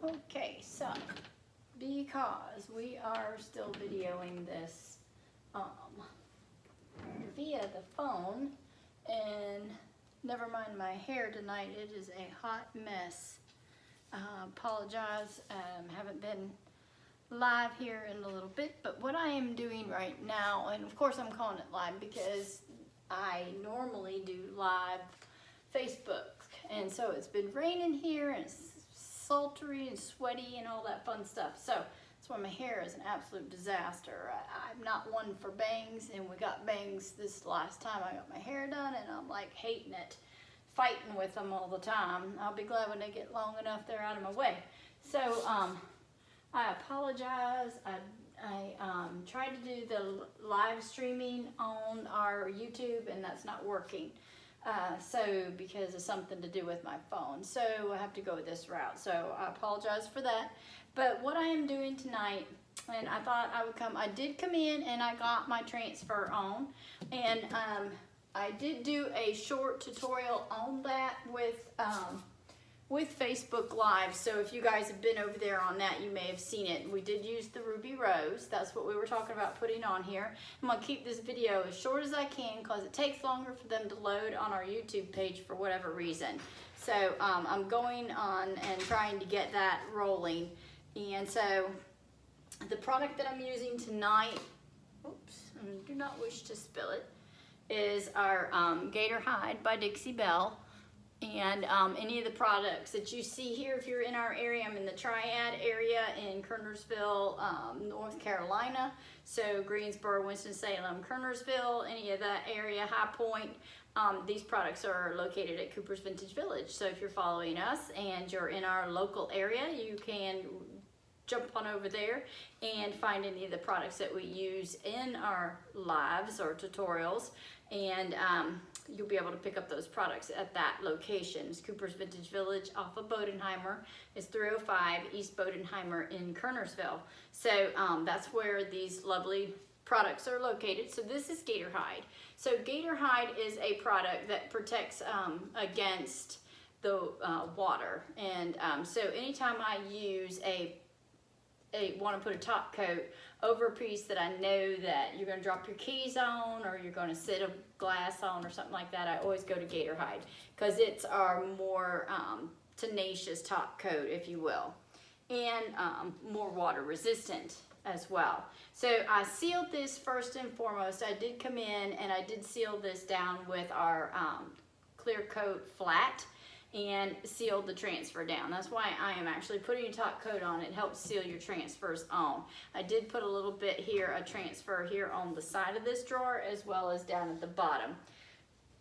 Okay, so because we are still videoing this via the phone, and never mind my hair tonight, it is a hot mess. Apologize, haven't been live here in a little bit, but what I am doing right now, and of course I'm calling it live because I normally do live Facebook, and so it's been raining here and it's sultry and sweaty and all that fun stuff, so that's why my hair is an absolute disaster. I'm not one for bangs, and we got bangs this last time I got my hair done, and I'm like hating it, fighting with them all the time. I'll be glad when they get long enough they're out of my way. So I apologize. I tried to do the live streaming on our YouTube, and that's not working. So because of something to do with my phone, so I have to go this route, so I apologize for that. But what I am doing tonight, and I thought I would come, I did come in and I got my transfer on, and I did do a short tutorial on that with Facebook Live. So if you guys have been over there on that, you may have seen it. We did use the Ruby Rose. That's what we were talking about putting on here. I'm gonna keep this video as short as I can because it takes longer for them to load on our YouTube page for whatever reason. So I'm going on and trying to get that rolling. And so the product that I'm using tonight, oops, I do not wish to spill it, is our Gator Hide by Dixie Belle. And any of the products that you see here, if you're in our area, I'm in the Triad area in Kernersville, North Carolina. So Greensboro, Winston-Salem, Kernersville, any of that area, High Point. These products are located at Cooper's Vintage Village. So if you're following us and you're in our local area, you can jump on over there and find any of the products that we use in our lives or tutorials, and you'll be able to pick up those products at that location. It's Cooper's Vintage Village off of Bodenheimer. It's 305 East Bodenheimer in Kernersville. So that's where these lovely products are located. So this is Gator Hide. So Gator Hide is a product that protects against the water, and so anytime I use want to put a top coat over a piece that I know that you're going to drop your keys on, or you're going to sit a glass on or something like that, I always go to Gator Hide because it's our more tenacious top coat, if you will, and more water resistant as well. So I sealed this first and foremost. I did come in and I did seal this down with our clear coat flat and sealed the transfer down. That's why I am actually putting a top coat on. It helps seal your transfers on. I did put a little bit here, a transfer here on the side of this drawer, as well as down at the bottom.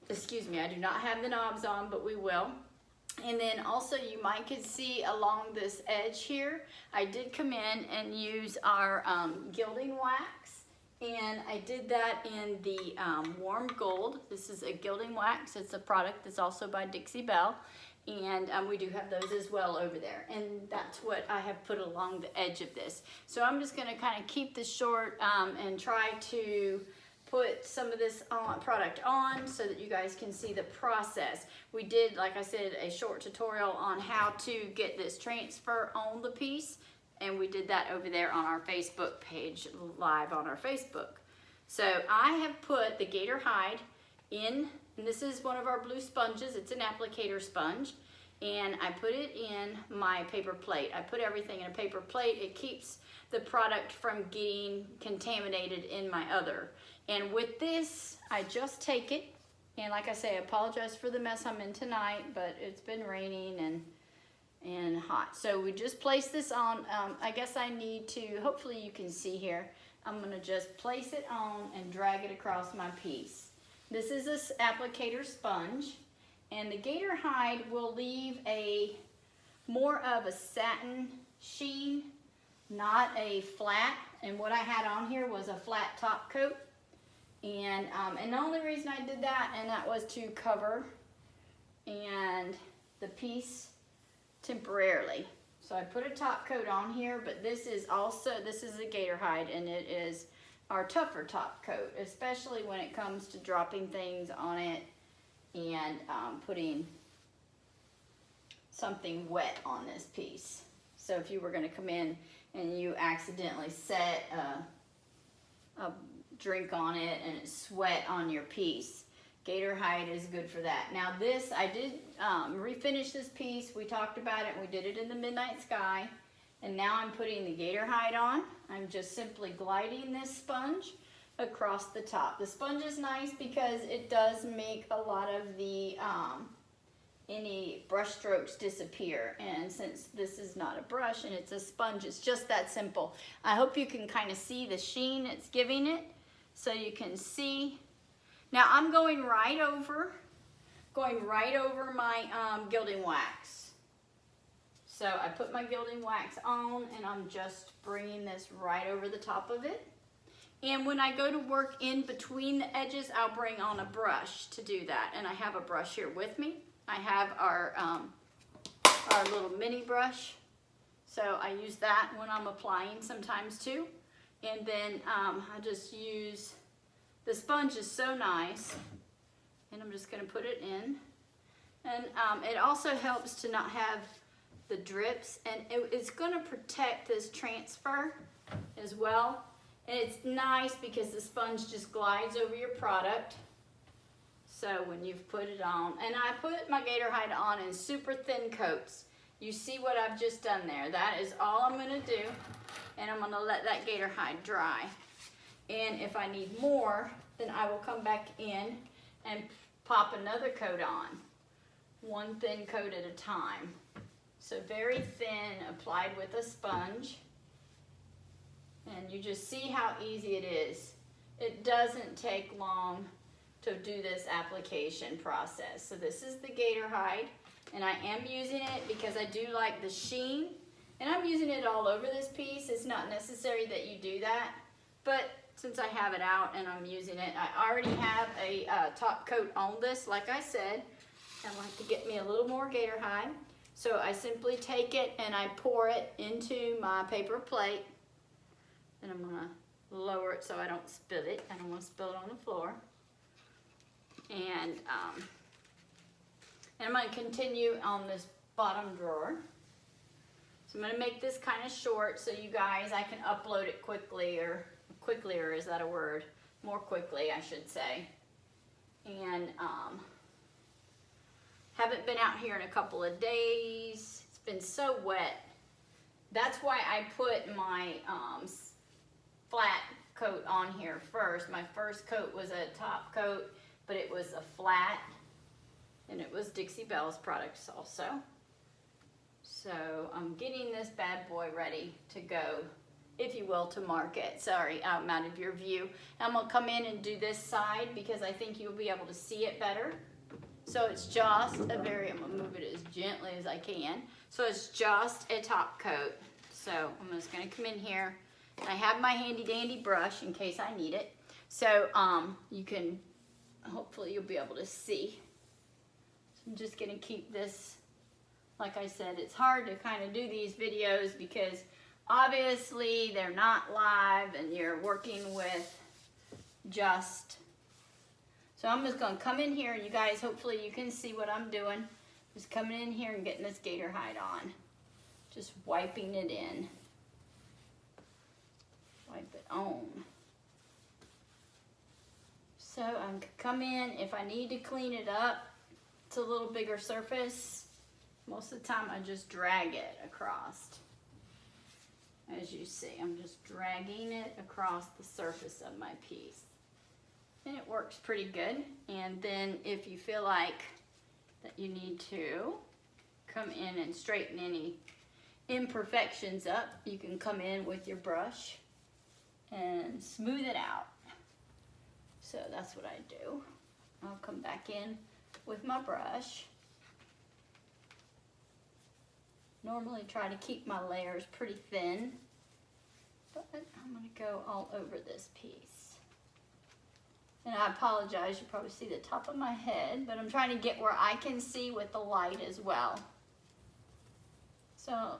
Excuse me, I do not have the knobs on, but we will. And then also you might could see along this edge here, I did come in and use our gilding wax. And I did that in the warm gold. This is a gilding wax. It's a product that's also by Dixie Belle. And we do have those as well over there. And that's what I have put along the edge of this. So I'm just gonna kind of keep this short and try to put some of this product on so that you guys can see the process. We did, like I said, a short tutorial on how to get this transfer on the piece. And we did that over there on our Facebook page, live on our Facebook. So I have put the Gator Hide in, and this is one of our blue sponges. It's an applicator sponge. And I put it in my paper plate. I put everything in a paper plate. It keeps the product from getting contaminated in my other. And with this, I just take it. And like I say, I apologize for the mess I'm in tonight, but it's been raining and hot. So we just place this on. I guess I need to, hopefully you can see here, I'm gonna just place it on and drag it across my piece. This is this applicator sponge, and the Gator Hide will leave a more of a satin sheen, not a flat. And what I had on here was a flat top coat. And the only reason I did that, and that was to cover and the piece temporarily. So I put a top coat on here, but this is a Gator Hide, and it is our tougher top coat, especially when it comes to dropping things on it and putting something wet on this piece. So if you were going to come in and you accidentally set a drink on it and it sweat on your piece, Gator hide is good for that. Now this, I did refinish this piece. We talked about it. We did it in the Midnight Sky. And now I'm putting the Gator hide on. I'm just simply gliding this sponge across the top. The sponge is nice because it does make a lot of the any brush strokes disappear. And since this is not a brush and it's a sponge, it's just that simple. I hope you can kind of see the sheen it's giving it. So you can see. Now I'm going right over my gilding wax. So I put my gilding wax on and I'm just bringing this right over the top of it. And when I go to work in between the edges, I'll bring on a brush to do that. And I have a brush here with me. I have our little mini brush. So I use that when I'm applying sometimes too. And then I just use, the sponge is so nice. And I'm just gonna put it in. And it also helps to not have the drips, and it's going to protect this transfer as well. And it's nice because the sponge just glides over your product. So when you've put it on, and I put my Gator hide on in super thin coats. You see what I've just done there. That is all I'm going to do, and I'm going to let that Gator hide dry. And if I need more, then I will come back in and pop another coat on, one thin coat at a time. So very thin, applied with a sponge. And you just see how easy it is. It doesn't take long to do this application process. So this is the Gator hide, and I am using it because I do like the sheen. And I'm using it all over this piece. It's not necessary that you do that, but since I have it out and I'm using it, I already have a top coat on this, like I said. I'd like to get me a little more Gator hide. So I simply take it and I pour it into my paper plate. And I'm gonna lower it so I don't spill it. I don't wanna spill it on the floor. And I'm gonna continue on this bottom drawer. So I'm gonna make this kind of short so you guys, I can upload it quickly, or is that a word? More quickly, I should say. And haven't been out here in a couple of days. It's been so wet. That's why I put my flat coat on here first. My first coat was a top coat, but it was a flat, and it was Dixie Belle's products also. So I'm getting this bad boy ready to go, if you will, to market. Sorry, I'm out of your view. I'm gonna come in and do this side because I think you'll be able to see it better. So it's just a I'm gonna move it as gently as I can. So it's just a top coat. So I'm just gonna come in here. I have my handy dandy brush in case I need it. So you can, hopefully you'll be able to see. So I'm just gonna keep this, like I said, it's hard to kind of do these videos because obviously they're not live and you're working with just, so I'm just gonna come in here, and you guys, hopefully you can see what I'm doing. Just coming in here and getting this Gator hide on. Just wiping it in. Wipe it on. So I can come in, if I need to clean it up, it's a little bigger surface. Most of the time I just drag it across. As you see, I'm just dragging it across the surface of my piece. And it works pretty good. And then if you feel like that you need to come in and straighten any imperfections up, you can come in with your brush and smooth it out. So that's what I do. I'll come back in with my brush. Normally try to keep my layers pretty thin, but I'm gonna go all over this piece. And I apologize, you probably see the top of my head, but I'm trying to get where I can see with the light as well. So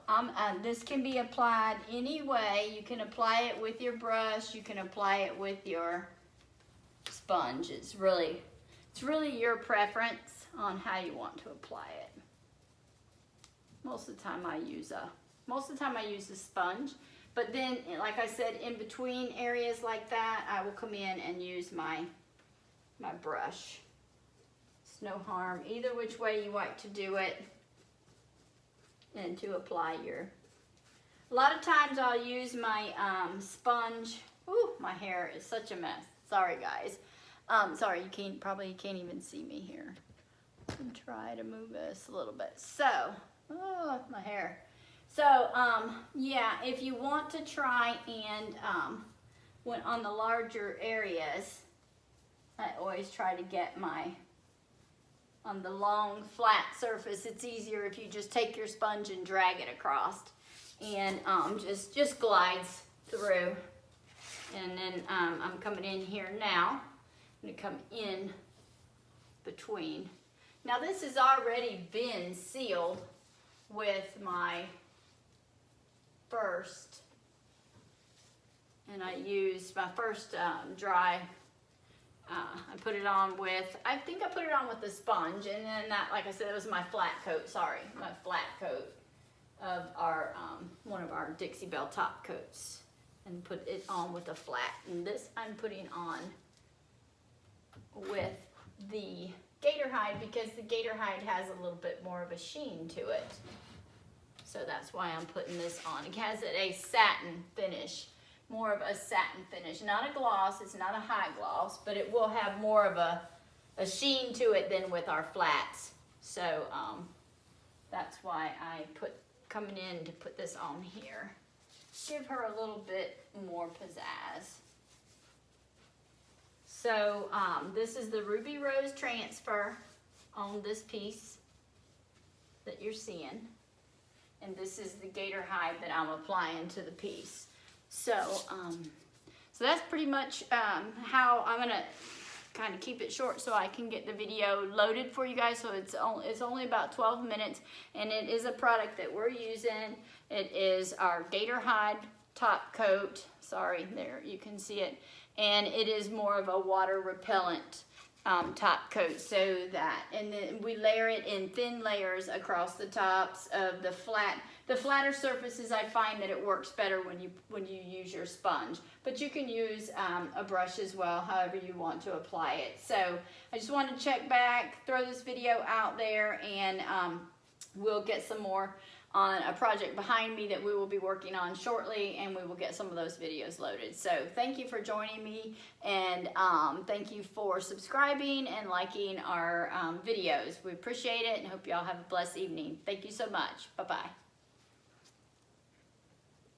this can be applied any way. You can apply it with your brush, you can apply it with your sponge. It's really your preference on how you want to apply it. Most of the time I use a Most of the time I use a sponge, but then, like I said, in between areas like that, I will come in and use my brush. It's no harm either which way you like to do it, and to apply your, a lot of times I'll use my sponge. Ooh, my hair is such a mess. Sorry guys. Sorry, you can't even see me here. And try to move this a little bit. So, oh, my hair. So, yeah, if you want to try and, when on the larger areas, I always try to get on the long flat surface, it's easier if you just take your sponge and drag it across, and just glides through. And then I'm coming in here now. I'm gonna come in between. Now this has already been sealed with my first, and I used my first dry, I put it on with, I think I put it on with the sponge, and then that, like I said, it was my flat coat, my flat coat of our, one of our Dixie Belle top coats, and put it on with a flat. And this I'm putting on with the Gator hide, because the Gator hide has a little bit more of a sheen to it. So that's why I'm putting this on. It has a satin finish, more of a satin finish. Not a gloss, it's not a high gloss, but it will have more of a sheen to it than with our flats. So that's why I coming in to put this on here. Give her a little bit more pizzazz. So this is the Ruby Rose transfer on this piece that you're seeing. And this is the Gator hide that I'm applying to the piece. So, so that's pretty much how I'm gonna kind of keep it short so I can get the video loaded for you guys. So it's only about 12 minutes, and it is a product that we're using. It is our Gator hide top coat. Sorry, there you can see it. And it is more of a water repellent top coat, so that, and then we layer it in thin layers across the tops of the flatter surfaces. I find that it works better when you use your sponge, but you can use a brush as well, however you want to apply it. So I just wanted to check back, throw this video out there, and we'll get some more on a project behind me that we will be working on shortly, and we will get some of those videos loaded. So thank you for joining me, and thank you for subscribing and liking our videos. We appreciate it, and hope you all have a blessed evening. Thank you so much. Bye-bye.